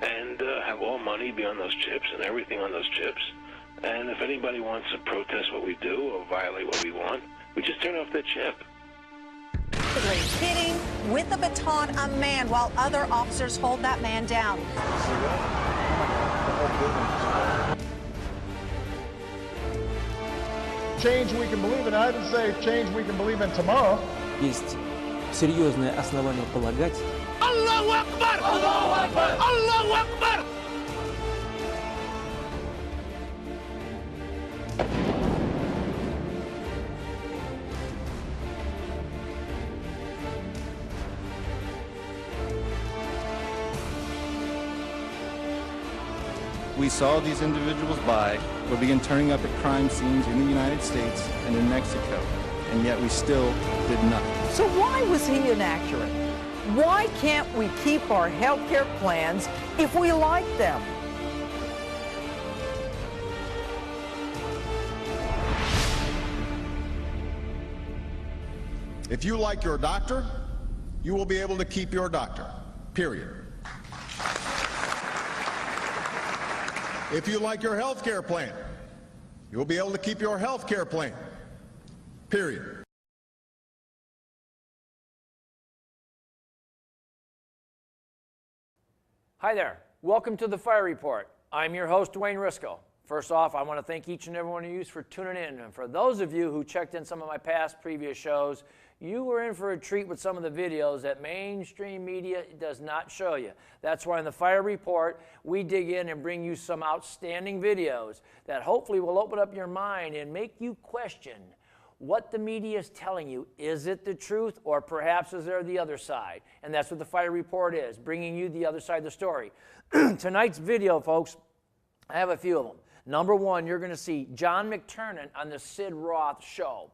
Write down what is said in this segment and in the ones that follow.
and have all money be on those chips and everything on those chips. And if anybody wants to protest what we do or violate what we want, we just turn off their chip. Hitting with a baton a man while other officers hold that man down. Change we can believe in. I didn't say change we can believe in tomorrow. Есть серьезное основание полагать. Аллаху Акбар! Аллаху Акбар! Аллаху Акбар! We saw these individuals buy or begin turning up at crime scenes in the United States and in Mexico, and yet we still did nothing. So why was he inaccurate? Why can't we keep our health care plans if we like them? If you like your doctor, you will be able to keep your doctor, period. If you like your health care plan, you will be able to keep your health care plan, period. Hi there. Welcome to the Fire Report. I'm your host, Dwayne Risco. First off, I want to thank each and every one of you for tuning in. And for those of you who checked in some of my previous shows, you were in for a treat with some of the videos that mainstream media does not show you. That's why in the Fire Report, we dig in and bring you some outstanding videos that hopefully will open up your mind and make you question what the media is telling you. Is it the truth, or perhaps is there the other side? And that's what the Fire Report is, bringing you the other side of the story. Tonight's video, folks, I have a few of them. Number one, you're going to see John McTernan on the Sid Roth show.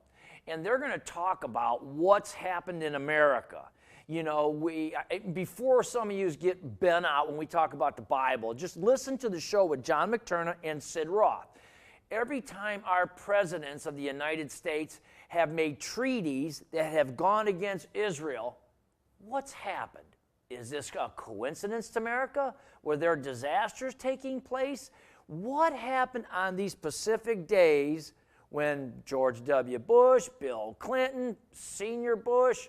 And they're going to talk about what's happened in America. You know, before some of you get bent out when we talk about the Bible, just listen to the show with John McTernan and Sid Roth. Every time our presidents of the United States have made treaties that have gone against Israel, what's happened? Is this a coincidence to America? Were there disasters taking place? What happened on these specific days when George W. Bush, Bill Clinton, Senior Bush,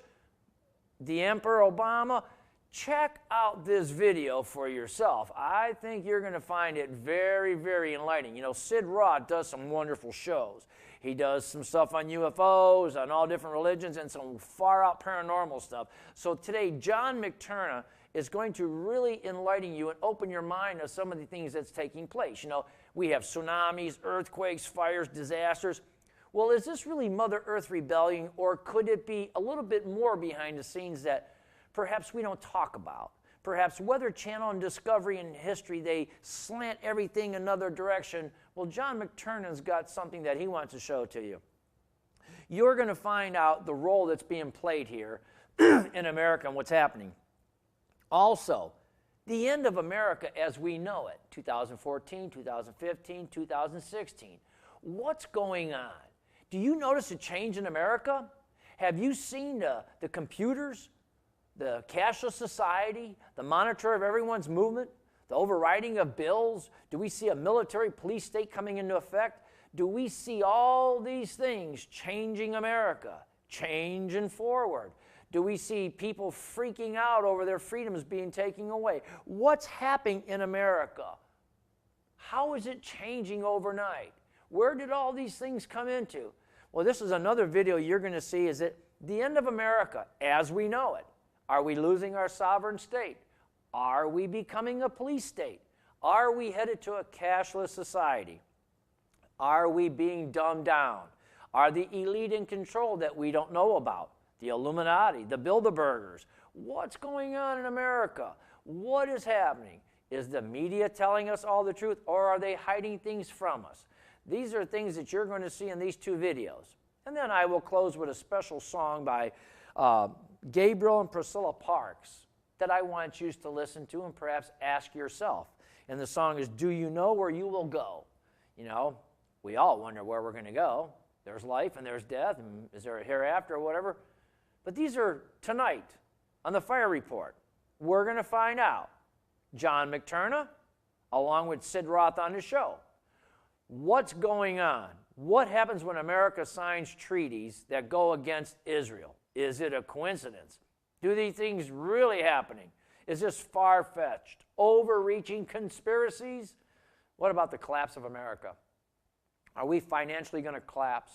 the Emperor Obama? Check out this video for yourself. I think you're going to find it very, very enlightening. You know, Sid Roth does some wonderful shows. He does some stuff on UFOs, on all different religions, and some far-out paranormal stuff. So today, John McTernan is going to really enlighten you and open your mind to some of the things that's taking place. You know, we have tsunamis, earthquakes, fires, disasters. Well, is this really Mother Earth rebellion, or could it be a little bit more behind the scenes that perhaps we don't talk about? Perhaps Weather Channel and Discovery and History, they slant everything another direction. Well, John McTernan's got something that he wants to show to you. You're going to find out the role that's being played here in America and what's happening. Also, the end of America as we know it, 2014, 2015, 2016. What's going on? Do you notice a change in America? Have you seen the computers, the cashless society, the monitor of everyone's movement, the overriding of bills? Do we see a military police state coming into effect? Do we see all these things changing America, changing forward? Do we see people freaking out over their freedoms being taken away? What's happening in America? How is it changing overnight? Where did all these things come into? Well, this is another video you're going to see. Is it the end of America as we know it? Are we losing our sovereign state? Are we becoming a police state? Are we headed to a cashless society? Are we being dumbed down? Are the elite in control that we don't know about? The Illuminati, the Bilderbergers. What's going on in America? What is happening? Is the media telling us all the truth, or are they hiding things from us? These are things that you're going to see in these two videos. And then I will close with a special song by Gabriel and Priscilla Parks that I want you to listen to and perhaps ask yourself. And the song is, Do You Know Where You Will Go? You know, we all wonder where we're going to go. There's life and there's death, and is there a hereafter or whatever? But these are tonight on the Fire Report. We're going to find out. John McTurna, along with Sid Roth on the show. What's going on? What happens when America signs treaties that go against Israel? Is it a coincidence? Do these things really happening? Is this far-fetched, overreaching conspiracies? What about the collapse of America? Are we financially going to collapse?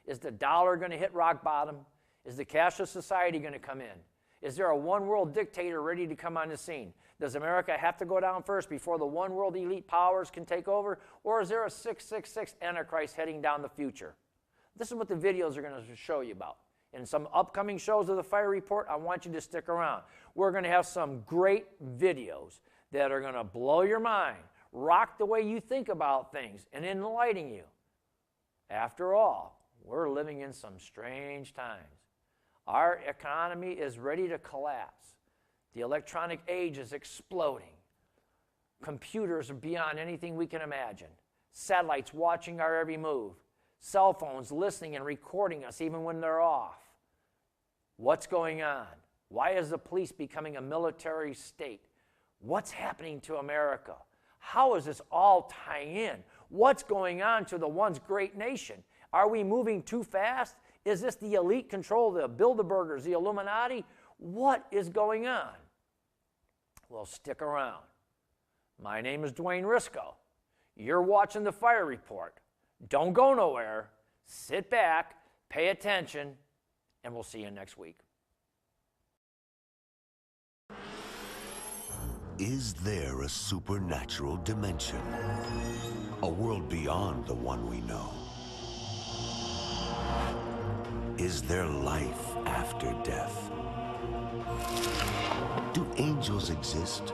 Is the dollar going to hit rock bottom? Is the cashless society going to come in? Is there a one-world dictator ready to come on the scene? Does America have to go down first before the one-world elite powers can take over? Or is there a 666 Antichrist heading down the future? This is what the videos are going to show you about. In some upcoming shows of the Fire Report, I want you to stick around. We're going to have some great videos that are going to blow your mind, rock the way you think about things, and enlighten you. After all, we're living in some strange times. Our economy is ready to collapse. The electronic age is exploding. Computers are beyond anything we can imagine. Satellites watching our every move. Cell phones listening and recording us even when they're off. What's going on? Why is the police becoming a military state? What's happening to America? How is this all tying in? What's going on to the once great nation? Are we moving too fast? Is this the elite control, the Bilderbergers, the Illuminati? What is going on? Well, stick around. My name is Dwayne Risco. You're watching the Fire Report. Don't go nowhere. Sit back, pay attention, and we'll see you next week. Is there a supernatural dimension? A world beyond the one we know? Is there life after death? Do angels exist?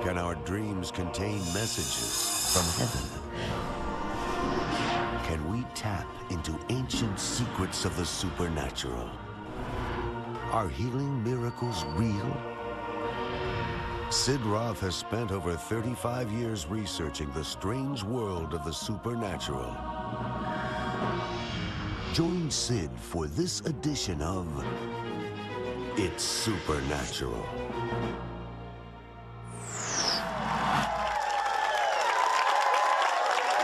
Can our dreams contain messages from heaven? Can we tap into ancient secrets of the supernatural? Are healing miracles real? Sid Roth has spent over 35 years researching the strange world of the supernatural. Join Sid for this edition of It's Supernatural.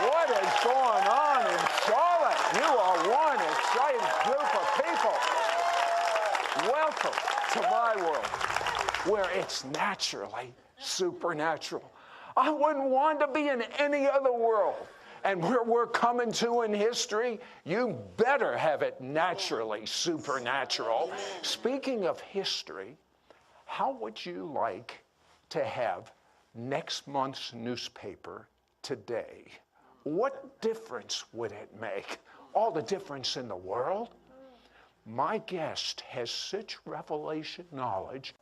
What is going on in Charlotte? You are one excited group of people. Welcome to my world, where it's naturally supernatural. I wouldn't want to be in any other world. And where we're coming to in history, you better have it naturally supernatural. Speaking of history, how would you like to have next month's newspaper today? What difference would it make? All the difference in the world? My guest has such revelation knowledge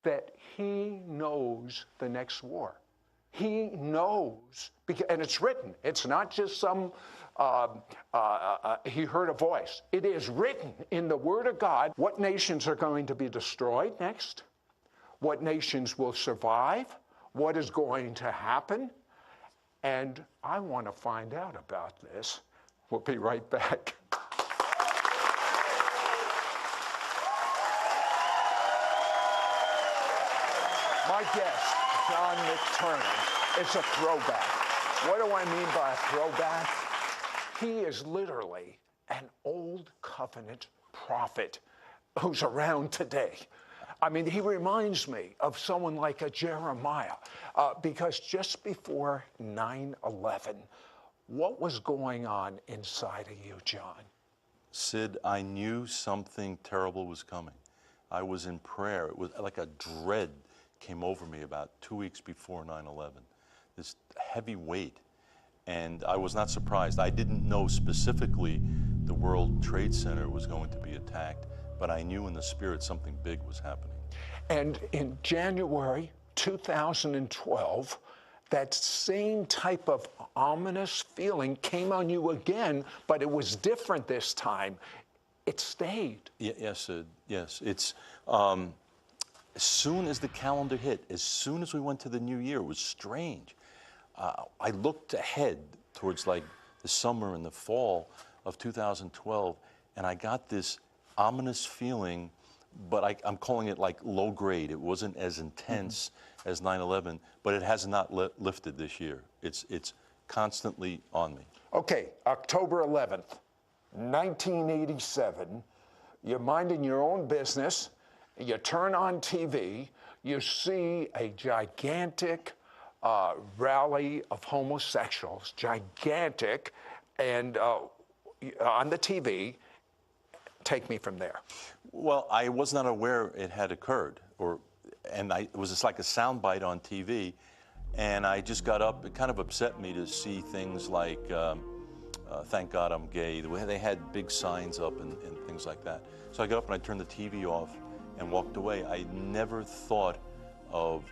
that he knows the next war. He knows, and it's written. It's not just some, he heard a voice. It is written in the Word of God what nations are going to be destroyed next, what nations will survive, what is going to happen. And I want to find out about this. We'll be right back. My guest, John McTurna, is a throwback. What do I mean by a throwback? He is literally an old covenant prophet who's around today. I mean, he reminds me of someone like a Jeremiah, because just before 9/11, what was going on inside of you, John? Sid, I knew something terrible was coming. I was in prayer. It was like a dread came over me about 2 weeks before 9/11, this heavy weight. And I was not surprised. I didn't know specifically the World Trade Center was going to be attacked, but I knew in the spirit something big was happening. And in January 2012, that same type of ominous feeling came on you again, but it was different this time. It stayed. Yes, Sid, yes. It's, as soon as the calendar hit, as soon as we went to the new year, it was strange. I looked ahead towards like the summer and the fall of 2012, and I got this ominous feeling but I'm calling it like low grade. It wasn't as intense as 9/11, but it has not lifted this year. It's constantly on me. Okay, October 11th, 1987, you're minding your own business, you turn on TV, you see a gigantic rally of homosexuals, gigantic, and on the TV. Take me from there. Well, I was not aware it had occurred, it was just like a soundbite on TV, and I just got up. It kind of upset me to see things like, thank God I'm gay. They had big signs up and things like that. So I got up and I turned the TV off and walked away. I never thought of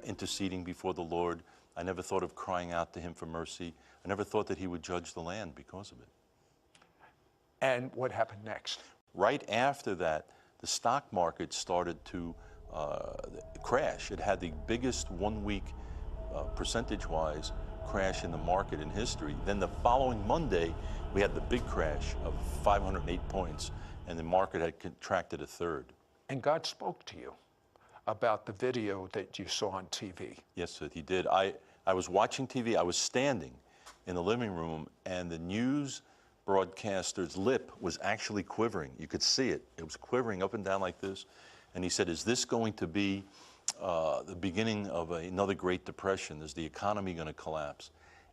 interceding before the Lord. I never thought of crying out to him for mercy. I never thought that he would judge the land because of it. And what happened next? Right after that, the stock market started to crash. It had the biggest 1 week, percentage-wise, crash in the market in history. Then the following Monday, we had the big crash of 508 points, and the market had contracted a third. And God spoke to you about the video that you saw on TV. Yes, sir, he did. I was watching TV. I was standing in the living room, and the news broadcaster's lip was actually quivering. You could see it. It was quivering up and down like this. And he said, is this going to be the beginning of another Great Depression? Is the economy going to collapse?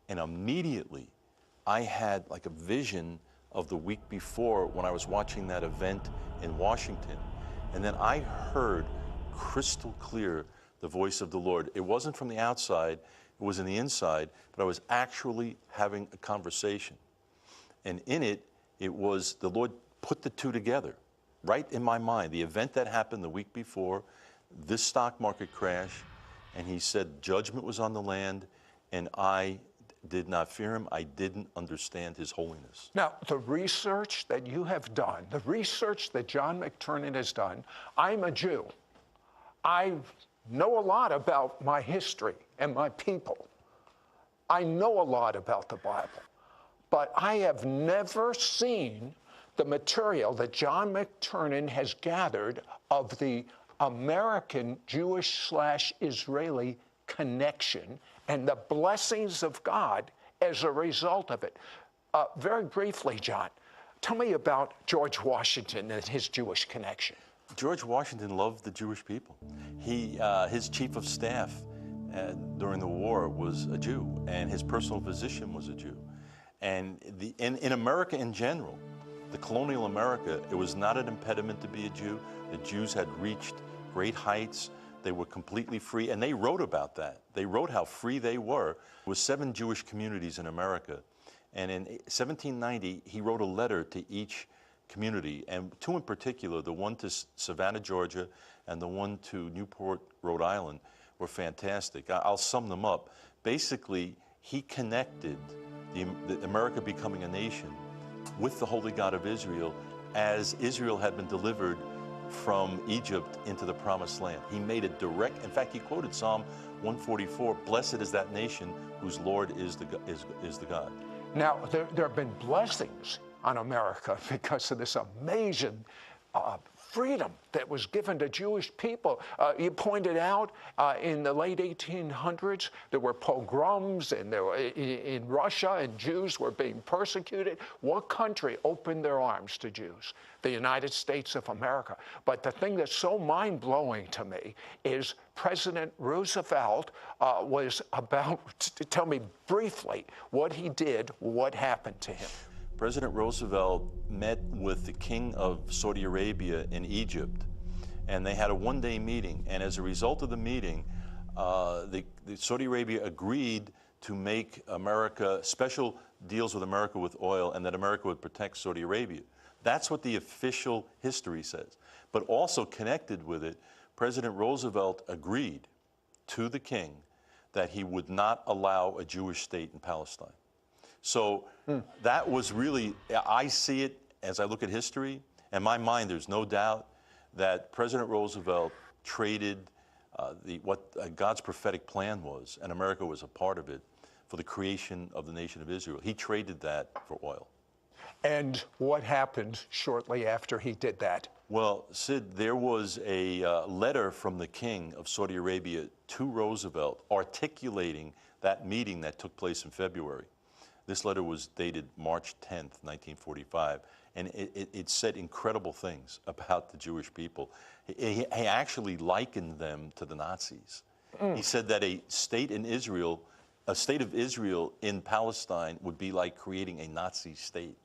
And immediately, I had like a vision of the week before when I was watching that event in Washington. And then I heard crystal clear the voice of the Lord. It wasn't from the outside, it was in the inside, but I was actually having a conversation. And in it, it was the Lord put the two together, right in my mind. The event that happened the week before, this stock market crash, and he said judgment was on the land, and I did not fear him. I didn't understand his holiness. Now, the research that you have done, the research that John McTernan has done, I'm a Jew. I know a lot about my history and my people. I know a lot about the Bible. But I have never seen the material that John McTernan has gathered of the American Jewish/Israeli connection and the blessings of God as a result of it. Very briefly, John, tell me about George Washington and his Jewish connection. George Washington loved the Jewish people. His chief of staff during the war was a Jew, and his personal physician was a Jew. And in America in general, the colonial America, it was not an impediment to be a Jew. The Jews had reached great heights. They were completely free, and they wrote about that. They wrote how free they were. There were 7 Jewish communities in America. And in 1790, he wrote a letter to each community, and 2 in particular, the one to Savannah, Georgia, and the one to Newport, Rhode Island, were fantastic. I'll sum them up. Basically, he connected the America becoming a nation with the Holy God of Israel as Israel had been delivered from Egypt into the Promised Land. He made a direct, in fact, he quoted Psalm 144, blessed is that nation whose Lord is the God. Now, there have been blessings on America because of this amazing freedom that was given to Jewish people. You pointed out in the late 1800s, there were pogroms and there were, in Russia, and Jews were being persecuted. What country opened their arms to Jews? The United States of America. But the thing that's so mind-blowing to me is President Roosevelt was about, tell me briefly what he did, what happened to him. President Roosevelt met with the king of Saudi Arabia in Egypt, and they had a one-day meeting. And as a result of the meeting, the Saudi Arabia agreed to make America special deals with America with oil, and that America would protect Saudi Arabia. That's what the official history says. But also connected with it, President Roosevelt agreed to the king that he would not allow a Jewish state in Palestine. So that was really, I see it as I look at history. In my mind, there's no doubt that President Roosevelt traded what God's prophetic plan was, and America was a part of it, for the creation of the nation of Israel. He traded that for oil. And what happened shortly after he did that? Well, Sid, there was a letter from the king of Saudi Arabia to Roosevelt articulating that meeting that took place in February. This letter was dated March 10th, 1945, and it said incredible things about the Jewish people. He actually likened them to the Nazis. He said that a state of Israel in Palestine would be like creating a Nazi state.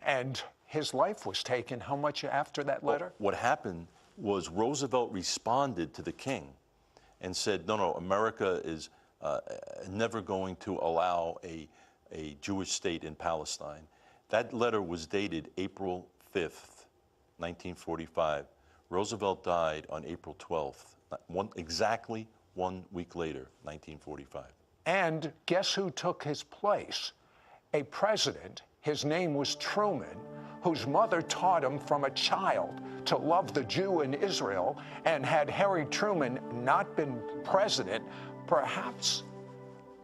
And his life was taken how much after that letter? Well, what happened was Roosevelt responded to the king and said, no, America is never going to allow a Jewish state in Palestine. That letter was dated April 5th, 1945. Roosevelt died on April 12th, exactly 1 week later, 1945. And guess who took his place? A president. His name was Truman, whose mother taught him from a child to love the Jew in Israel. And had Harry Truman not been president, perhaps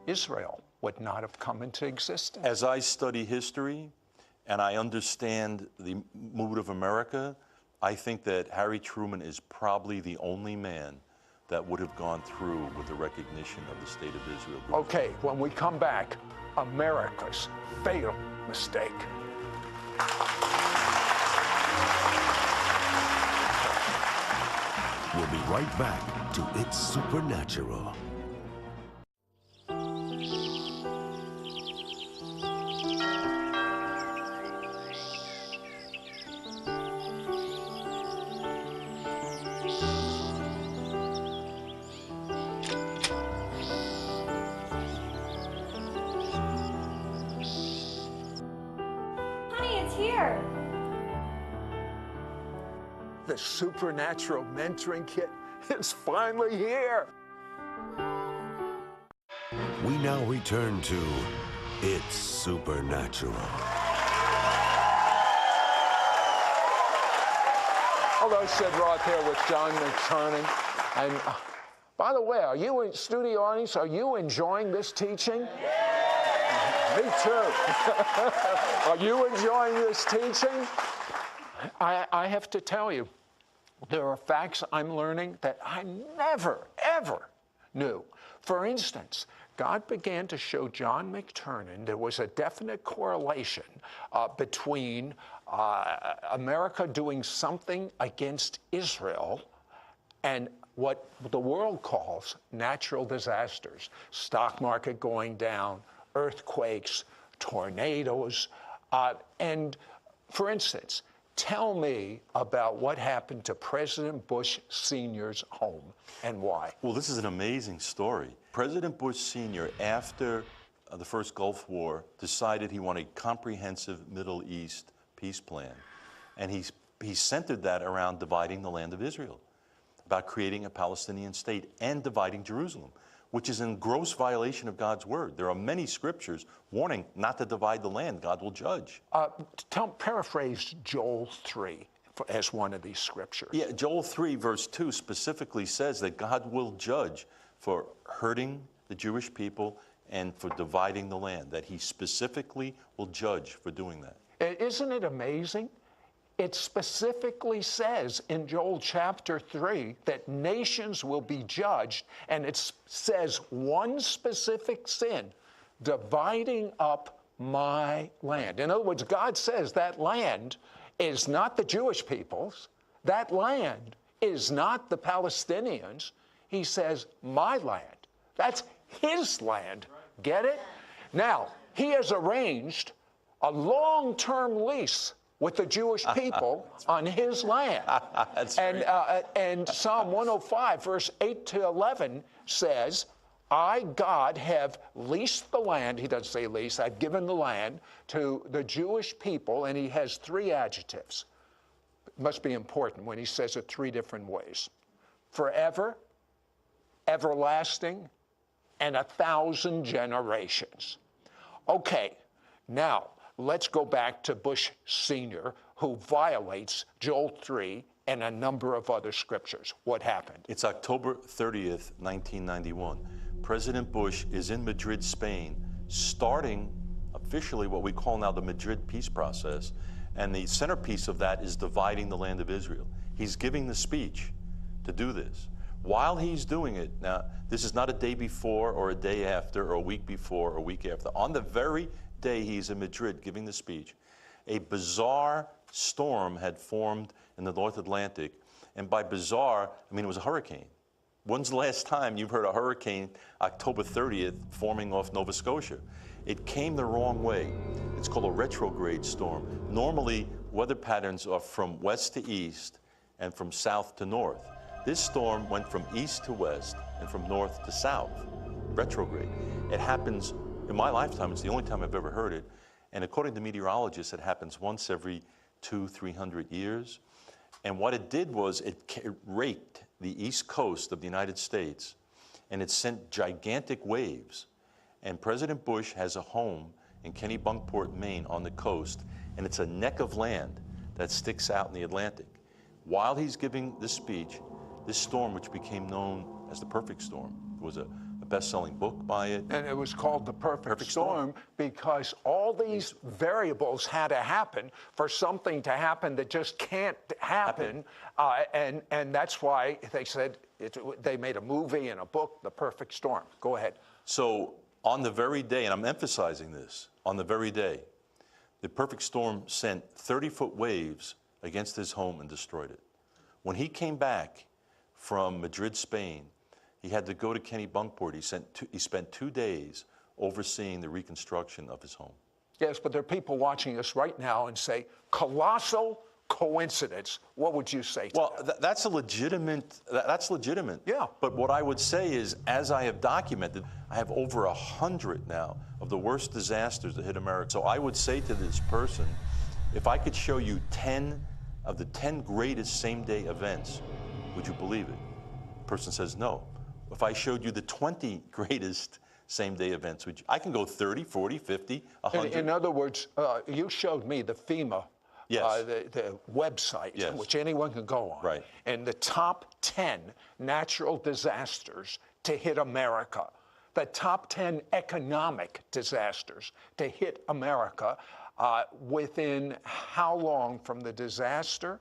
Israel would not have come into existence. As I study history and I understand the mood of America, I think that Harry Truman is probably the only man that would have gone through with the recognition of the State of Israel. Okay, when we come back, America's fatal mistake. We'll be right back to It's Supernatural. The Supernatural Mentoring Kit is finally here. We now return to It's Supernatural. Hello, Sid Roth here with John McTernan. And by the way, are you in studio audience? Are you enjoying this teaching? Yeah. Me too. Are you enjoying this teaching? I have to tell you, there are facts I'm learning that I never, ever knew. For instance, God began to show John McTernan there was a definite correlation between America doing something against Israel and what the world calls natural disasters. Stock market going down, earthquakes, tornadoes, and for instance, tell me about what happened to President Bush Sr.'s home and why. Well, this is an amazing story. President Bush Sr., after the first Gulf War, decided he wanted a comprehensive Middle East peace plan. And he centered that around dividing the land of Israel, about creating a Palestinian state and dividing Jerusalem, which is in gross violation of God's word. There are many scriptures warning not to divide the land. God will judge. Paraphrase Joel 3 as one of these scriptures. Yeah, Joel 3 verse 2 specifically says that God will judge for hurting the Jewish people and for dividing the land, that he specifically will judge for doing that. Isn't it amazing? It specifically says in Joel chapter 3 that nations will be judged, and it says one specific sin, dividing up my land. In other words, God says that land is not the Jewish people's, that land is not the Palestinians. He says, my land. That's his land. Get it? Now, he has arranged a long-term lease with the Jewish people on his land. And Psalm 105, verse 8 to 11 says, I, God, have leased the land. He doesn't say lease. I've given the land to the Jewish people, and he has three adjectives. It must be important when he says it three different ways. Forever, everlasting, and 1,000 generations. Okay, now, let's go back to Bush Sr., who violates Joel 3 and a number of other scriptures. What happened? It's October 30th, 1991. President Bush is in Madrid, Spain, starting a officially what we call now the Madrid peace process. And the centerpiece of that is dividing the land of Israel. He's giving the speech to do this. While he's doing it, now, this is not a day before or a day after or a week before or a week after. On the very day he's in Madrid giving the speech, a bizarre storm had formed in the North Atlantic. And by bizarre, I mean it was a hurricane. When's the last time you've heard a hurricane October 30th forming off Nova Scotia? It came the wrong way. It's called a retrograde storm. Normally, weather patterns are from west to east and from south to north. This storm went from east to west and from north to south, retrograde. It happens, in my lifetime, it's the only time I've ever heard it, and according to meteorologists, it happens once every 200-300 years. And what it did was it raked the east coast of the United States, and it sent gigantic waves. And President Bush has a home in Kennebunkport, Maine, on the coast, and it's a neck of land that sticks out in the Atlantic. While he's giving this speech, this storm, which became known as the Perfect Storm, was a best-selling book by it. And it was called The Perfect Storm because all these variables had to happen for something to happen that just can't happen. And that's why they said, they made a movie and a book, The Perfect Storm. Go ahead. So on the very day, and I'm emphasizing this, on the very day, the Perfect Storm sent 30-foot waves against his home and destroyed it. When he came back from Madrid, Spain, he had to go to Kennebunkport. He spent 2 days overseeing the reconstruction of his home. Yes, but there are people watching us right now and say, colossal coincidence. What would you say to that? That's legitimate. Yeah. But what I would say is, as I have documented, I have over 100 now of the worst disasters that hit America. So I would say to this person, if I could show you 10 of the 10 greatest same-day events, would you believe it? The person says no. If I showed you the 20 greatest same-day events, I can go 30, 40, 50, 100. In other words, you showed me the FEMA, yes. The website, yes. which anyone can go on. Right. And the top 10 natural disasters to hit America, the top 10 economic disasters to hit America, within how long from the disaster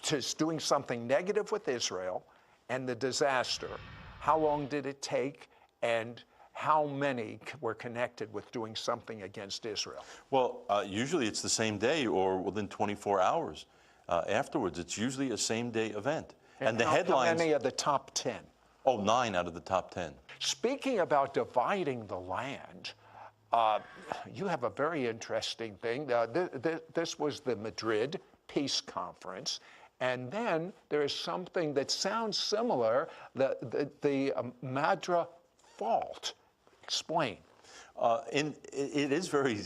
to doing something negative with Israel and the disaster? How long did it take, and how many were connected with doing something against Israel? Well, usually it's the same day or within 24 hours afterwards. It's usually a same-day event. And the headlines... How many of the top 10? Oh, 9 out of the top 10. Speaking about dividing the land, you have a very interesting thing. This was the Madrid Peace Conference. And then there is something that sounds similar, the Madra Fault. Explain. It is very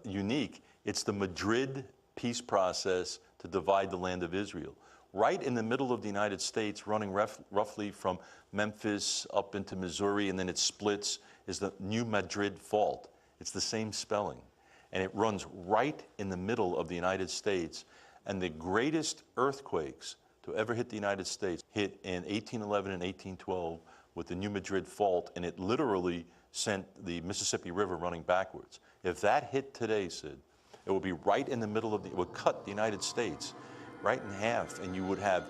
unique. It's the Madrid peace process to divide the land of Israel. Right in the middle of the United States, running roughly from Memphis up into Missouri, and then it splits, is the New Madrid Fault. It's the same spelling. And it runs right in the middle of the United States. And the greatest earthquakes to ever hit the United States hit in 1811 and 1812 with the New Madrid Fault, and it literally sent the Mississippi River running backwards. If that hit today, Sid, it would be right in the middle of it would cut the United States right in half, and you would have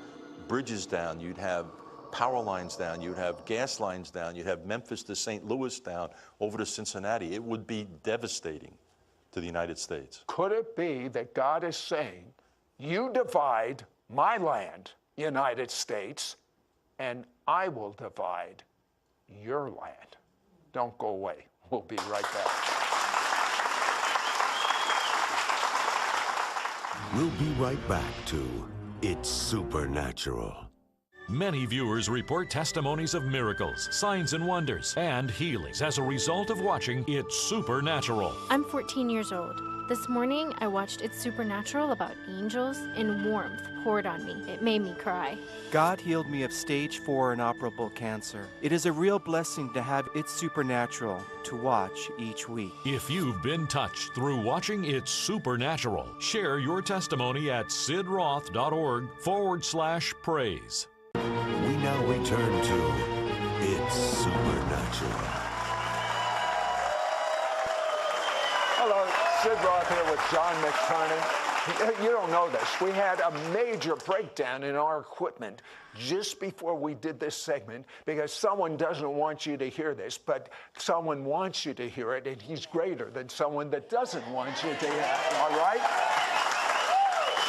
bridges down, you'd have power lines down, you'd have gas lines down, you'd have Memphis to St. Louis down, over to Cincinnati. It would be devastating to the United States. Could it be that God is saying, you divide my land, United States, and I will divide your land? Don't go away. We'll be right back. We'll be right back to It's Supernatural. Many viewers report testimonies of miracles, signs and wonders, and healings as a result of watching It's Supernatural. I'm 14 years old. This morning, I watched It's Supernatural about angels, and warmth poured on me. It made me cry. God healed me of stage 4 inoperable cancer. It is a real blessing to have It's Supernatural to watch each week. If you've been touched through watching It's Supernatural, share your testimony at sidroth.org/praise. We now return to It's Supernatural. Hello, Sid Roth here with John McTernan. You don't know this. We had a major breakdown in our equipment just before we did this segment because someone doesn't want you to hear this, but someone wants you to hear it, and he's greater than someone that doesn't want you to hear it. All right?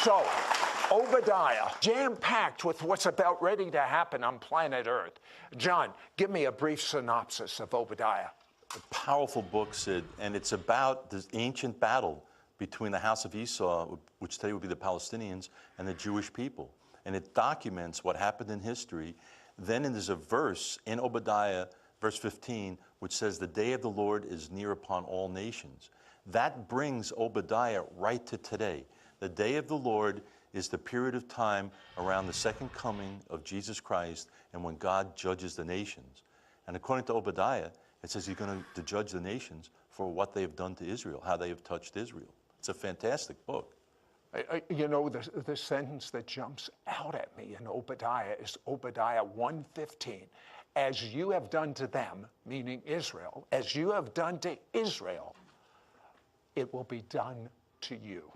So, Obadiah, jam-packed with what's about ready to happen on planet Earth. John, give me a brief synopsis of Obadiah. A powerful book, Sid, and it's about this ancient battle between the house of Esau, which today would be the Palestinians, and the Jewish people. And it documents what happened in history. Then there's a verse in Obadiah, verse 15, which says, "The day of the Lord is near upon all nations." That brings Obadiah right to today. The day of the Lord is the period of time around the second coming of Jesus Christ and when God judges the nations. And according to Obadiah, it says he's going to judge the nations for what they have done to Israel, how they have touched Israel. It's a fantastic book. You know, the sentence that jumps out at me in Obadiah is Obadiah 1:15. As you have done to them, meaning Israel, as you have done to Israel, it will be done to you.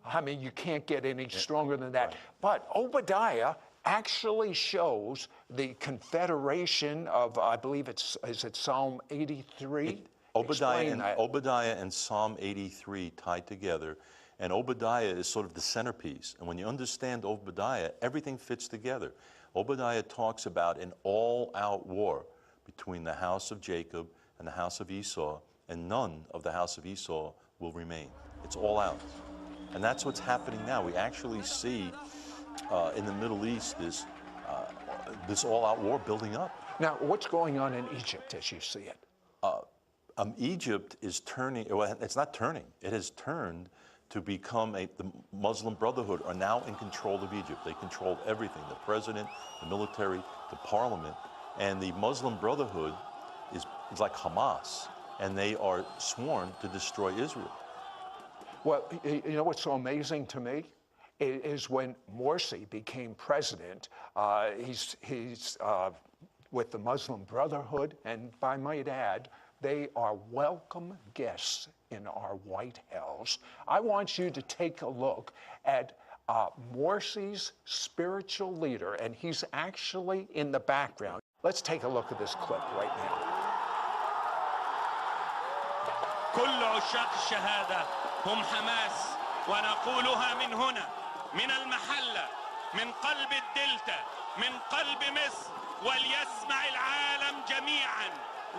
I mean, you can't get any stronger than that. Right. But Obadiah actually shows the confederation of, I believe is it Psalm 83? Obadiah and Psalm 83 tied together. And Obadiah is sort of the centerpiece. And when you understand Obadiah, everything fits together. Obadiah talks about an all-out war between the house of Jacob and the house of Esau, and none of the house of Esau will remain. It's all out. And that's what's happening now. We actually see in the Middle East this all-out war building up. Now, what's going on in Egypt as you see it? Egypt is turning, well, it's not turning, it has turned to become the Muslim Brotherhood are now in control of Egypt. They control everything, the president, the military, the parliament, and the Muslim Brotherhood is like Hamas, and they are sworn to destroy Israel. Well, you know what's so amazing to me is when Morsi became president, he's with the Muslim Brotherhood, and I might add, they are welcome guests in our White House. I want you to take a look at Morsi's spiritual leader, and he's actually in the background. Let's take a look at this clip right now. كل عشاق الشهادة هم حماس ونقولها من هنا من المحلة من قلب الدلتا من قلب مصر وليسمع العالم جميعا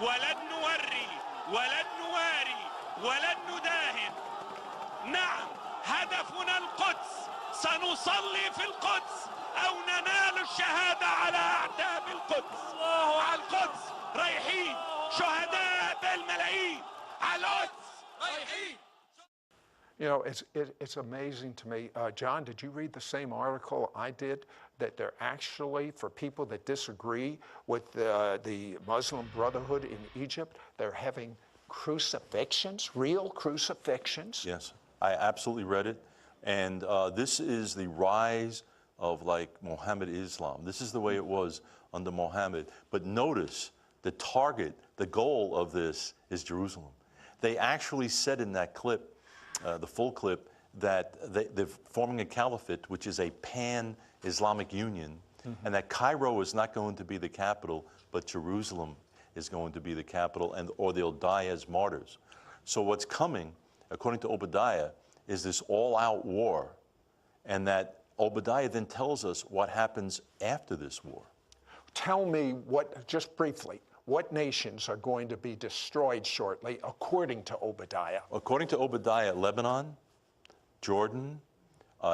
ولن نوري ولن نواري ولن نداهن. نعم هدفنا القدس سنصلي في القدس أو ننال الشهادة على أعتاب القدس. الله على القدس رايحين شهداء بالملايين على القدس رايحين. You know, it's amazing to me. John, did you read the same article I did, that they're actually, for people that disagree with the Muslim Brotherhood in Egypt, they're having crucifixions, real crucifixions? Yes, I absolutely read it. And this is the rise of like Mohammed Islam. This is the way it was under Mohammed. But notice the target, the goal of this is Jerusalem. They actually said in that clip, the full clip, that they're forming a caliphate, which is a pan-Islamic union, and that Cairo is not going to be the capital, but Jerusalem is going to be the capital, or they'll die as martyrs. So what's coming, according to Obadiah, is this all-out war, and that Obadiah then tells us what happens after this war. Tell me just briefly, what nations are going to be destroyed shortly, according to Obadiah? According to Obadiah, Lebanon, Jordan,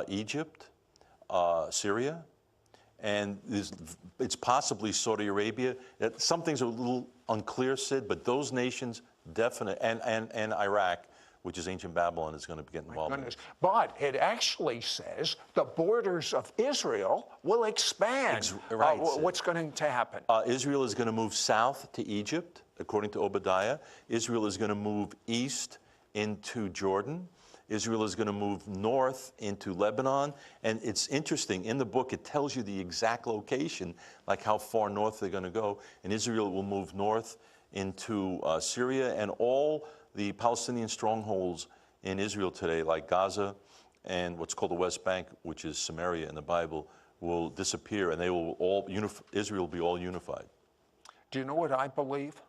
Egypt, Syria, and it's possibly Saudi Arabia. Some things are a little unclear, Sid, but those nations definitely, and Iraq, which is ancient Babylon, is going to get involved in it. But it actually says the borders of Israel will expand. Right. What's going to happen? Israel is going to move south to Egypt, according to Obadiah. Israel is going to move east into Jordan. Israel is going to move north into Lebanon. And it's interesting, in the book, it tells you the exact location, like how far north they're going to go. And Israel will move north into Syria, and all the Palestinian strongholds in Israel today, like Gaza and what's called the West Bank, which is Samaria in the Bible, will disappear, and they will all Israel will be all unified. Do you know what I believe?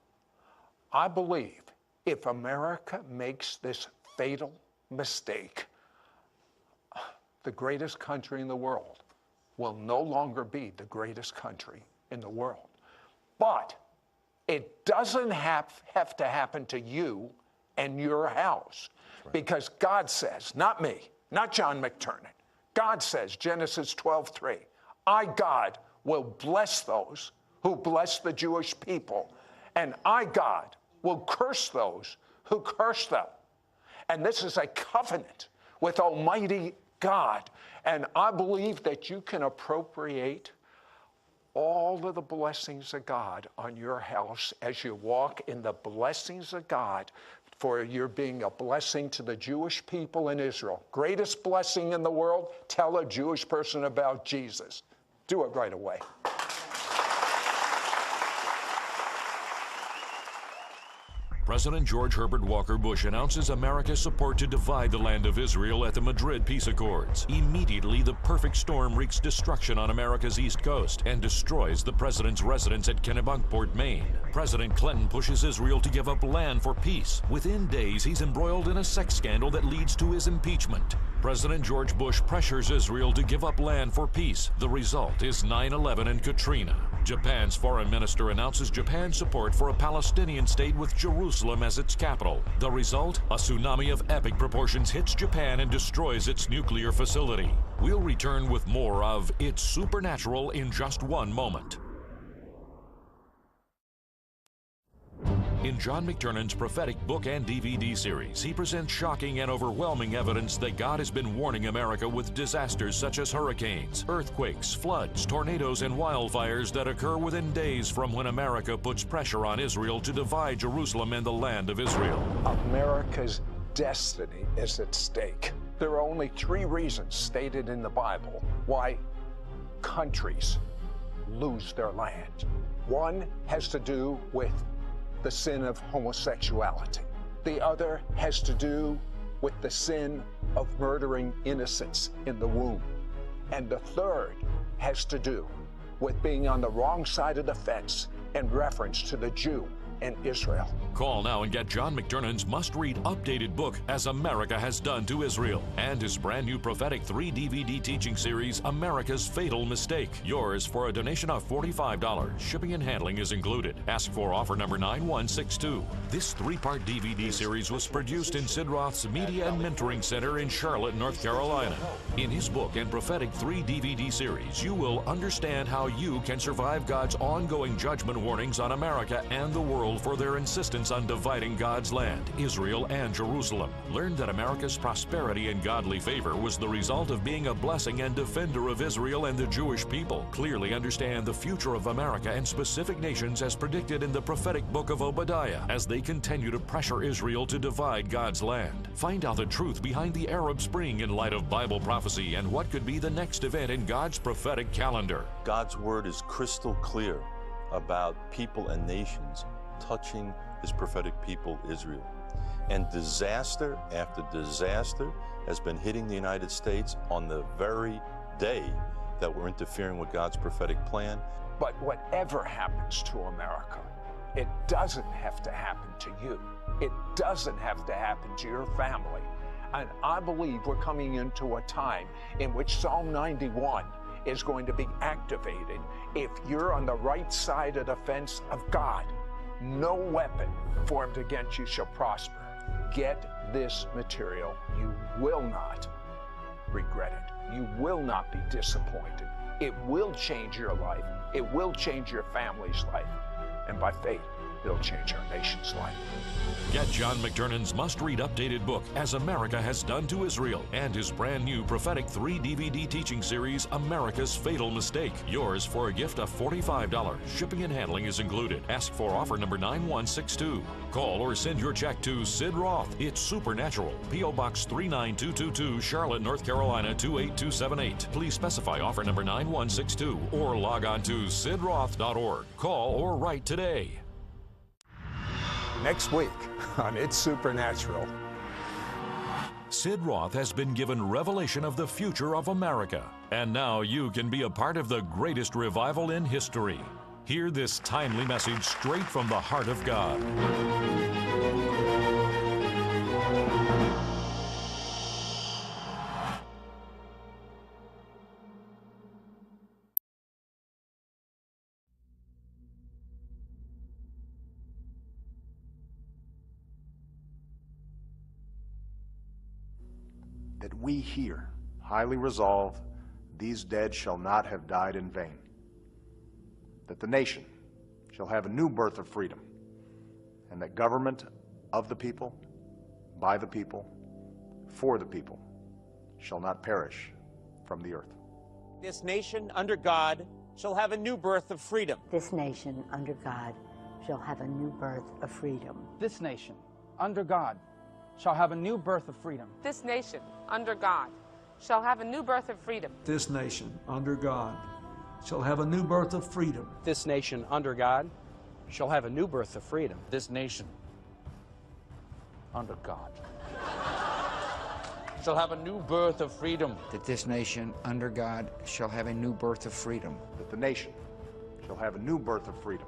I believe if America makes this fatal mistake, the greatest country in the world will no longer be the greatest country in the world. But it doesn't have to happen to you and your house. Right. Because God says, not me, not John McTernan, God says, Genesis 12:3, I, God, will bless those who bless the Jewish people, and I, God, will curse those who curse them. And this is a covenant with Almighty God. And I believe that you can appropriate all of the blessings of God on your house as you walk in the blessings of God, for you're being a blessing to the Jewish people in Israel. Greatest blessing in the world, tell a Jewish person about Jesus. Do it right away. President George Herbert Walker Bush announces America's support to divide the land of Israel at the Madrid Peace Accords. Immediately, the perfect storm wreaks destruction on America's East Coast and destroys the president's residence at Kennebunkport, Maine. President Clinton pushes Israel to give up land for peace. Within days, he's embroiled in a sex scandal that leads to his impeachment. President George Bush pressures Israel to give up land for peace. The result is 9/11 and Katrina. Japan's foreign minister announces Japan's support for a Palestinian state with Jerusalem as its capital. The result? A tsunami of epic proportions hits Japan and destroys its nuclear facility. We'll return with more of It's Supernatural in just one moment. In John McTernan's prophetic book and DVD series, he presents shocking and overwhelming evidence that God has been warning America with disasters such as hurricanes, earthquakes, floods, tornadoes, and wildfires that occur within days from when America puts pressure on Israel to divide Jerusalem and the land of Israel. America's destiny is at stake. There are only 3 reasons stated in the Bible why countries lose their land. One has to do with the sin of homosexuality. The other has to do with the sin of murdering innocents in the womb. And the third has to do with being on the wrong side of the fence in reference to the Jew and Israel. Call now and get John McTernan's must-read updated book, As America Has Done to Israel, and his brand new prophetic 3-DVD teaching series, America's Fatal Mistake. Yours for a donation of $45. Shipping and handling is included. Ask for offer number 9162. This 3-part DVD series was produced in Sid Roth's Media and Mentoring Center in Charlotte, North Carolina. In his book and prophetic 3-DVD series, you will understand how you can survive God's ongoing judgment warnings on America and the world for their insistence on dividing God's land, Israel and Jerusalem. Learn that America's prosperity and godly favor was the result of being a blessing and defender of Israel and the Jewish people. Clearly understand the future of America and specific nations as predicted in the prophetic book of Obadiah as they continue to pressure Israel to divide God's land. Find out the truth behind the Arab Spring in light of Bible prophecy and what could be the next event in God's prophetic calendar. God's word is crystal clear about people and nations touching his prophetic people, Israel. And disaster after disaster has been hitting the United States on the very day that we're interfering with God's prophetic plan. But whatever happens to America, it doesn't have to happen to you. It doesn't have to happen to your family. And I believe we're coming into a time in which Psalm 91 is going to be activated if you're on the right side of the fence of God. No weapon formed against you shall prosper. Get this material. You will not regret it. You will not be disappointed. It will change your life. It will change your family's life. And by faith, it'll change our nation's life. Get John McTernan's must-read updated book, As America Has Done to Israel, and his brand new prophetic 3-DVD teaching series, America's Fatal Mistake. Yours for a gift of $45. Shipping and handling is included. Ask for offer number 9162. Call or send your check to Sid Roth. It's Supernatural. P.O. Box 39222, Charlotte, North Carolina 28278. Please specify offer number 9162 or log on to sidroth.org. Call or write today. next week on It's Supernatural. Sid Roth has been given revelation of the future of America. And now you can be a part of the greatest revival in history. Hear this timely message straight from the heart of God. That we here highly resolve these dead shall not have died in vain, that the nation shall have a new birth of freedom, and that government of the people, by the people, for the people, shall not perish from the earth. This nation under God shall have a new birth of freedom. This nation under God shall have a new birth of freedom. This nation under God shall have a new birth of freedom. This nation, under God, shall have a new birth of freedom. This nation, under God, shall have a new birth of freedom. This nation, under God, shall have a new birth of freedom. This nation, under God, shall have a new birth of freedom. That this nation, under God, shall have a new birth of freedom. That the nation shall have a new birth of freedom.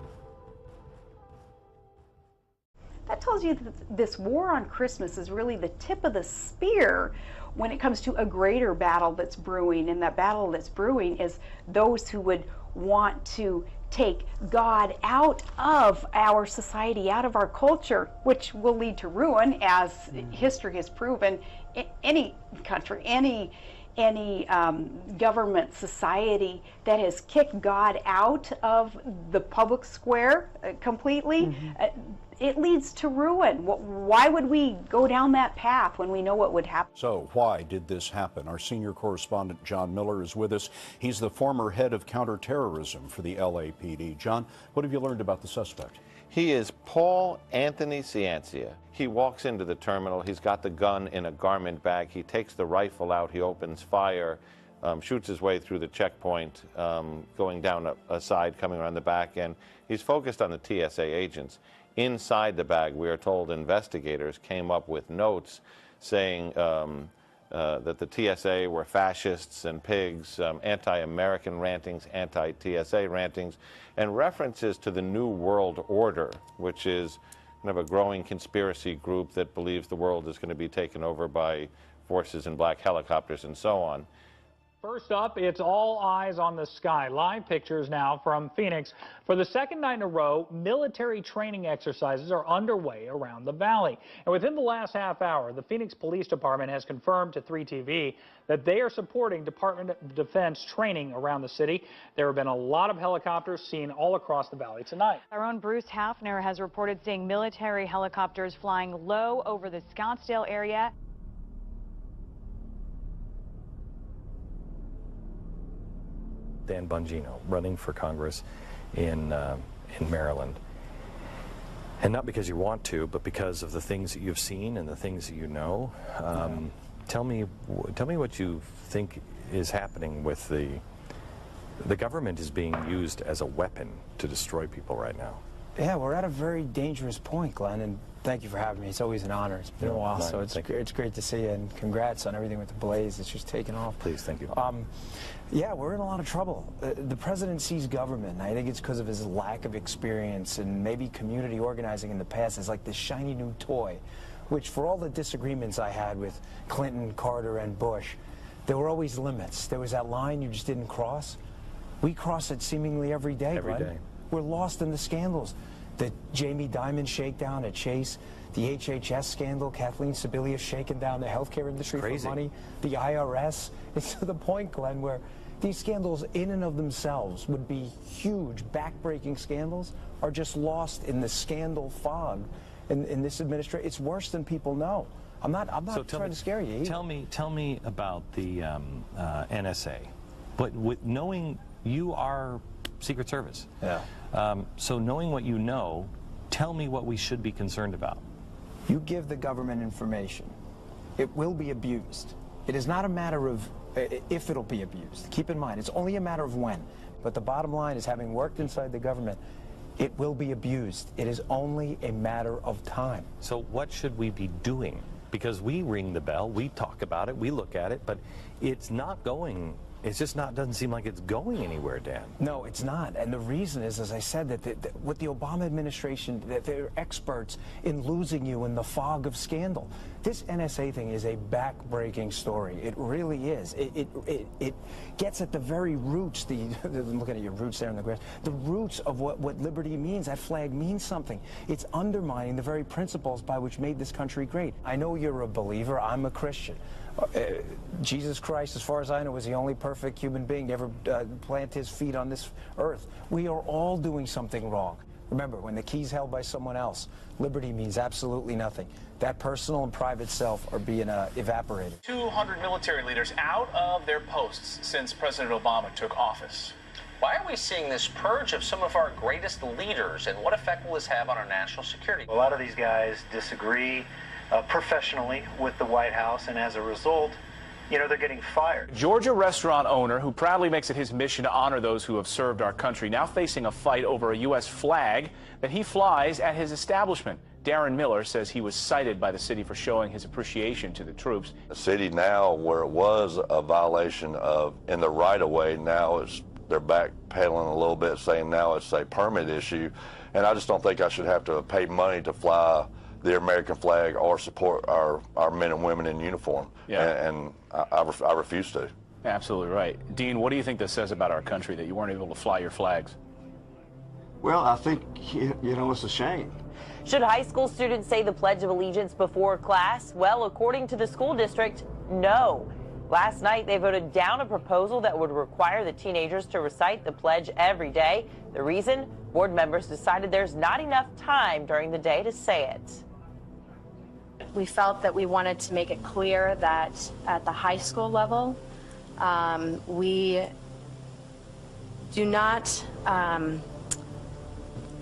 That tells you that this war on Christmas is really the tip of the spear when it comes to a greater battle that's brewing. And that battle that's brewing is those who would want to take God out of our society, out of our culture, which will lead to ruin, as history has proven. Any country, any government, society that has kicked God out of the public square completely, it leads to ruin. Why would we go down that path when we know what would happen? So why did this happen? Our senior correspondent John Miller is with us. He's the former head of counterterrorism for the LAPD. John, what have you learned about the suspect? He is Paul Anthony Ciancia. He walks into the terminal. He's got the gun in a garment bag. He takes the rifle out. He opens fire, shoots his way through the checkpoint, going down a side, coming around the back, and he's focused on the TSA agents. Inside the bag, we are told investigators came up with notes saying that the TSA were fascists and pigs, anti-American rantings, anti-TSA rantings, and references to the New World Order, which is kind of a growing conspiracy group that believes the world is going to be taken over by forces in black helicopters and so on. First up, it's all eyes on the sky. Live pictures now from Phoenix. For the second night in a row, military training exercises are underway around the valley. And within the last half hour, the Phoenix Police Department has confirmed to 3TV that they are supporting Department of Defense training around the city. There have been a lot of helicopters seen all across the valley tonight. Our own Bruce Hafner has reported seeing military helicopters flying low over the Scottsdale area. Dan Bongino, running for Congress in Maryland. And not because you want to, but because of the things that you've seen and the things that you know. Tell me what you think is happening with the government is being used as a weapon to destroy people right now. Yeah, we're at a very dangerous point, Glenn, and thank you for having me. It's always an honor. It's been a while, so it's great to see you, and congrats on everything with the Blaze. It's just taken off. Please, thank you. Yeah, we're in a lot of trouble. The president sees government, and I think it's because of his lack of experience and maybe community organizing in the past is like this shiny new toy, which for all the disagreements I had with Clinton, Carter, and Bush, there were always limits. There was that line you just didn't cross. We cross it seemingly every day, Every Glenn. day. We're lost in the scandals. The Jamie Dimon shakedown at Chase, the HHS scandal, Kathleen Sebelius shaking down the healthcare industry for money, the IRS. It's to the point, Glenn, where these scandals in and of themselves would be huge, back-breaking scandals, are just lost in the scandal fog in this administration. It's worse than people know. I'm not trying to scare you either. Tell me about the NSA. But with knowing you are Secret Service. Yeah. So knowing what you know, tell me what we should be concerned about. You give the government information, it will be abused. It is not a matter of if it'll be abused. Keep in mind, it's only a matter of when. But the bottom line is, having worked inside the government, It will be abused. It is only a matter of time. So what should we be doing? Because we ring the bell, we talk about it, we look at it, but it's not going. It's just not, doesn't seem like it's going anywhere, Dan. No, it's not. And the reason is, as I said, that with the Obama administration, that they're experts in losing you in the fog of scandal. This NSA thing is a back-breaking story. It really is. It gets at the very roots, I'm looking at your roots there in the grass, the roots of what liberty means. That flag means something. It's undermining the very principles by which made this country great. I know you're a believer. I'm a Christian. Jesus Christ, as far as I know, was the only perfect human being to ever plant his feet on this earth. We are all doing something wrong. Remember, when the key's held by someone else, liberty means absolutely nothing. That personal and private self are being evaporated. 200 military leaders out of their posts since President Obama took office. Why are we seeing this purge of some of our greatest leaders, and what effect will this have on our national security? A lot of these guys disagree professionally with the White House, and as a result, you know, they're getting fired. Georgia restaurant owner who proudly makes it his mission to honor those who have served our country, now facing a fight over a U.S. flag that he flies at his establishment. Darren Miller says he was cited by the city for showing his appreciation to the troops. The city now, where it was a violation of in the right-of-way, now they're backpedaling a little bit, saying now it's a permit issue. And I just don't think I should have to pay money to fly the American flag or support our men and women in uniform. Yeah. And I refuse to. Absolutely right. Dean, what do you think this says about our country that you weren't able to fly your flags? Well, I think, you know, it's a shame. Should high school students say the Pledge of Allegiance before class? Well, according to the school district, no. Last night, they voted down a proposal that would require the teenagers to recite the pledge every day. The reason? Board members decided there's not enough time during the day to say it. We felt that we wanted to make it clear that at the high school level, we do not,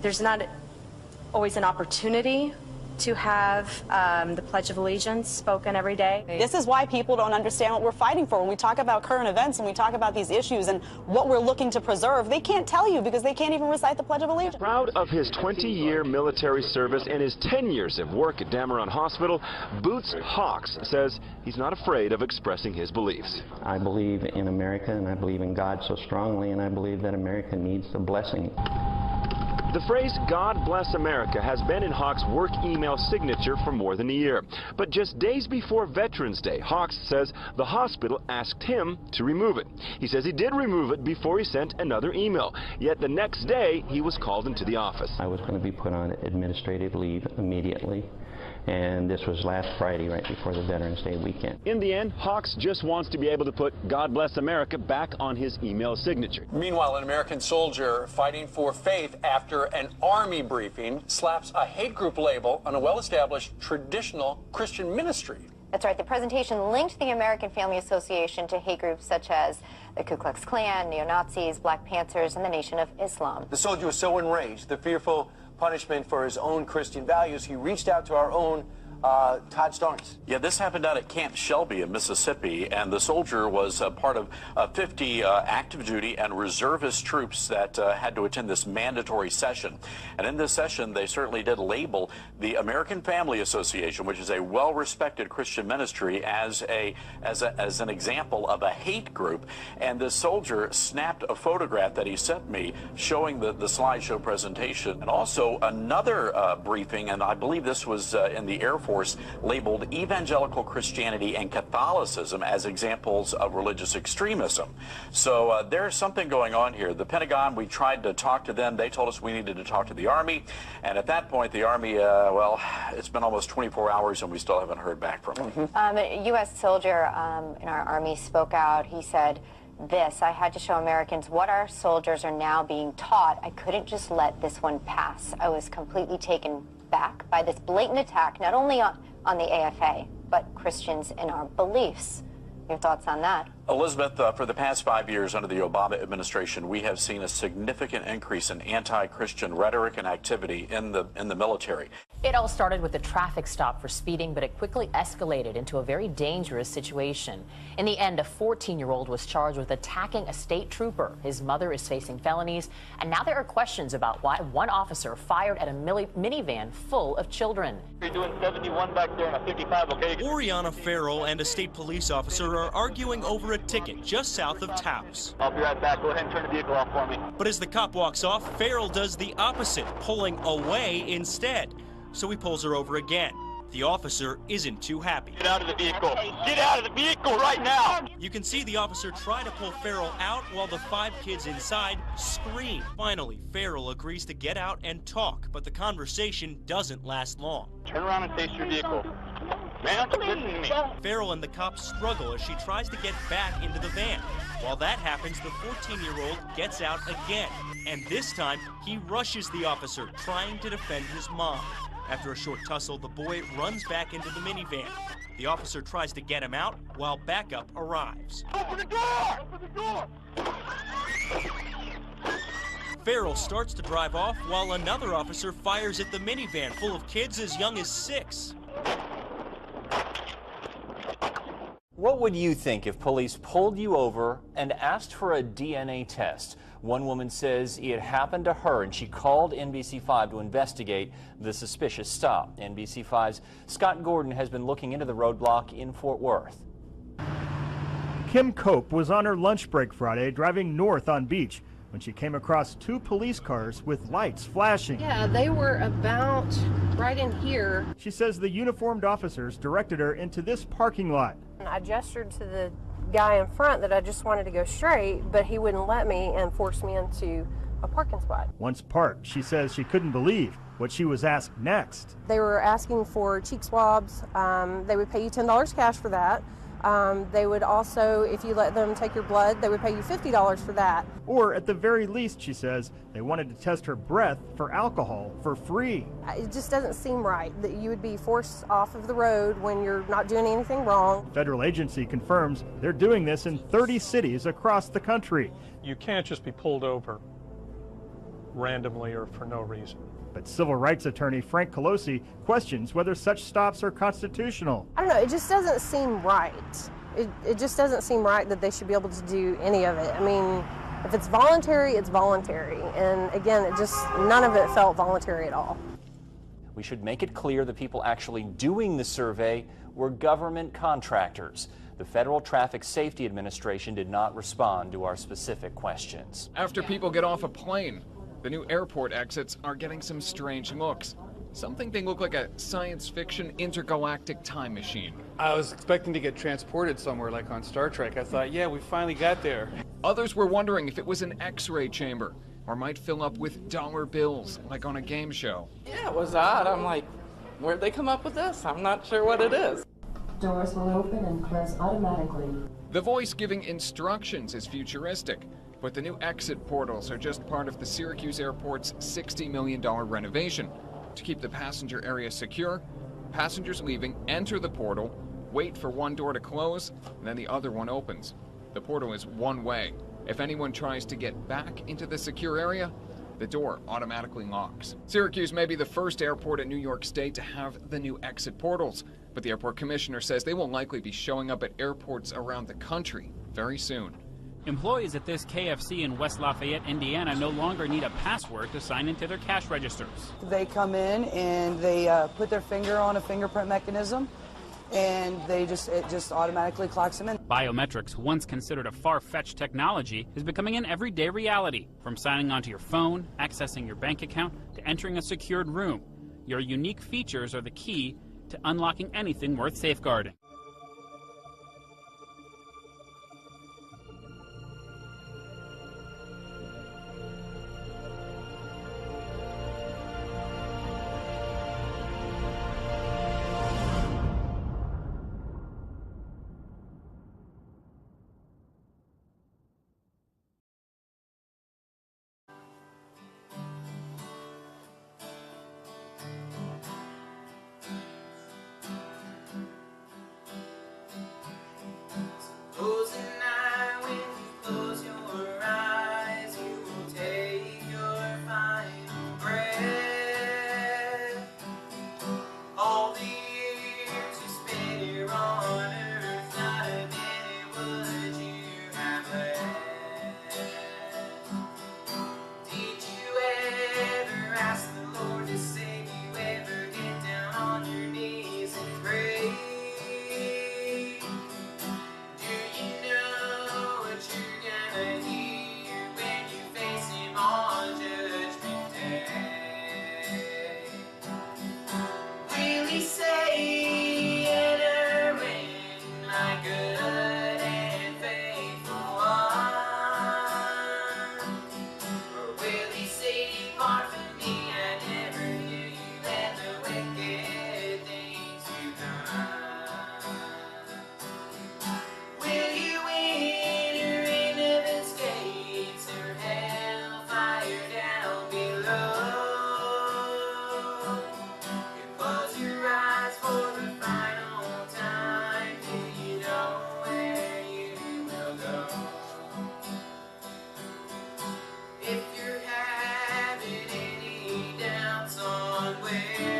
there's not always an opportunity to have the Pledge of Allegiance spoken every day. This is why people don't understand what we're fighting for. When we talk about current events and we talk about these issues and what we're looking to preserve, they can't tell you because they can't even recite the Pledge of Allegiance. Proud of his 20-year military service and his 10 years of work at Dameron Hospital, Boots Hawks says he's not afraid of expressing his beliefs. I believe in America, and I believe in God so strongly, and I believe that America needs the blessing. The phrase, "God bless America," has been in Hawks' work email signature for more than a year. But just days before Veterans Day, Hawks says the hospital asked him to remove it. He says he did remove it before he sent another email. Yet the next day, he was called into the office. I was going to be put on administrative leave immediately. And this was last Friday, right before the Veterans Day weekend. In the end, Hawks just wants to be able to put "God bless America" back on his email signature. Meanwhile, an American soldier fighting for faith after an Army briefing slaps a hate group label on a well-established traditional Christian ministry. That's right. The presentation linked the American Family Association to hate groups such as the Ku Klux Klan, neo-Nazis, Black Panthers, and the Nation of Islam. The soldier was so enraged, the fearful punishment for his own Christian values, he reached out to our own Todd Starnes. Yeah, this happened out at Camp Shelby in Mississippi, and the soldier was part of 50 active duty and reservist troops that had to attend this mandatory session. And in this session, they certainly did label the American Family Association, which is a well-respected Christian ministry, as an example of a hate group. And this soldier snapped a photograph that he sent me showing the slideshow presentation, and also another briefing, and I believe this was in the Air Force, labeled evangelical Christianity and Catholicism as examples of religious extremism. So there's something going on here. The Pentagon, we tried to talk to them. They told us we needed to talk to the Army. And at that point, the Army, well, it's been almost 24 hours and we still haven't heard back from them. A U.S. soldier in our Army spoke out. He said this: "I had to show Americans what our soldiers are now being taught. I couldn't just let this one pass. I was completely taken back by this blatant attack, not only on the AFA, but Christians in our beliefs." Your thoughts on that? Elizabeth, for the past 5 years under the Obama administration, we have seen a significant increase in anti-Christian rhetoric and activity in the military. It all started with a traffic stop for speeding, but it quickly escalated into a very dangerous situation. In the end, a 14-year-old was charged with attacking a state trooper. His mother is facing felonies, and now there are questions about why one officer fired at a minivan full of children. You're doing 71 back there and a 55, okay? Oriana Farrell and a state police officer are arguing over a ticket just south of Taos. I'll be right back. Go ahead and turn the vehicle off for me. But as the cop walks off, Farrell does the opposite, pulling away instead. So he pulls her over again. The officer isn't too happy. Get out of the vehicle. Get out of the vehicle right now. You can see the officer try to pull Farrell out while the 5 kids inside scream. Finally, Farrell agrees to get out and talk, but the conversation doesn't last long. Turn around and face your vehicle. Ma'am, listen to me. Farrell and the cop struggle as she tries to get back into the van. While that happens, the 14-year-old gets out again. And this time, he rushes the officer, trying to defend his mom. After a short tussle, the boy runs back into the minivan. The officer tries to get him out while backup arrives. Open the door! Open the door! Farrell starts to drive off while another officer fires at the minivan full of kids as young as 6. What would you think if police pulled you over and asked for a DNA test? One woman says it happened to her and she called NBC5 to investigate the suspicious stop. NBC5's Scott Gordon has been looking into the roadblock in Fort Worth. Kim Cope was on her lunch break Friday driving north on Beach when she came across 2 police cars with lights flashing. Yeah, they were about right in here. She says the uniformed officers directed her into this parking lot. I gestured to the guy in front that I just wanted to go straight, but he wouldn't let me and forced me into a parking spot. Once parked, she says she couldn't believe what she was asked next. They were asking for cheek swabs. They would pay you $10 cash for that. They would also, if you let them take your blood, they would pay you $50 for that. Or at the very least, she says, they wanted to test her breath for alcohol for free. It just doesn't seem right that you would be forced off of the road when you're not doing anything wrong. Federal agency confirms they're doing this in 30 cities across the country. You can't just be pulled over randomly or for no reason. But civil rights attorney Frank Colosi questions whether such stops are constitutional. I don't know, it just doesn't seem right. It just doesn't seem right that they should be able to do any of it. I mean, if it's voluntary, it's voluntary. And again, none of it felt voluntary at all. We should make it clear the people actually doing the survey were government contractors. The Federal Traffic Safety Administration did not respond to our specific questions. After people get off a plane, the new airport exits are getting some strange looks. Some think they look like a science fiction intergalactic time machine. I was expecting to get transported somewhere like on Star Trek. I thought, yeah, we finally got there. Others were wondering if it was an X-ray chamber or might fill up with dollar bills like on a game show. Yeah, it was odd. I'm like, where'd they come up with this? I'm not sure what it is. Doors will open and close automatically. The voice giving instructions is futuristic, but the new exit portals are just part of the Syracuse Airport's $60 million renovation. To keep the passenger area secure, passengers leaving enter the portal, wait for one door to close, and then the other one opens. The portal is one way. If anyone tries to get back into the secure area, the door automatically locks. Syracuse may be the first airport in New York State to have the new exit portals, but the airport commissioner says they will likely be showing up at airports around the country very soon. Employees at this KFC in West Lafayette, Indiana, no longer need a password to sign into their cash registers. They come in and they put their finger on a fingerprint mechanism, and it just automatically clocks them in. Biometrics, once considered a far-fetched technology, is becoming an everyday reality. From signing onto your phone, accessing your bank account, to entering a secured room, your unique features are the key to unlocking anything worth safeguarding. away.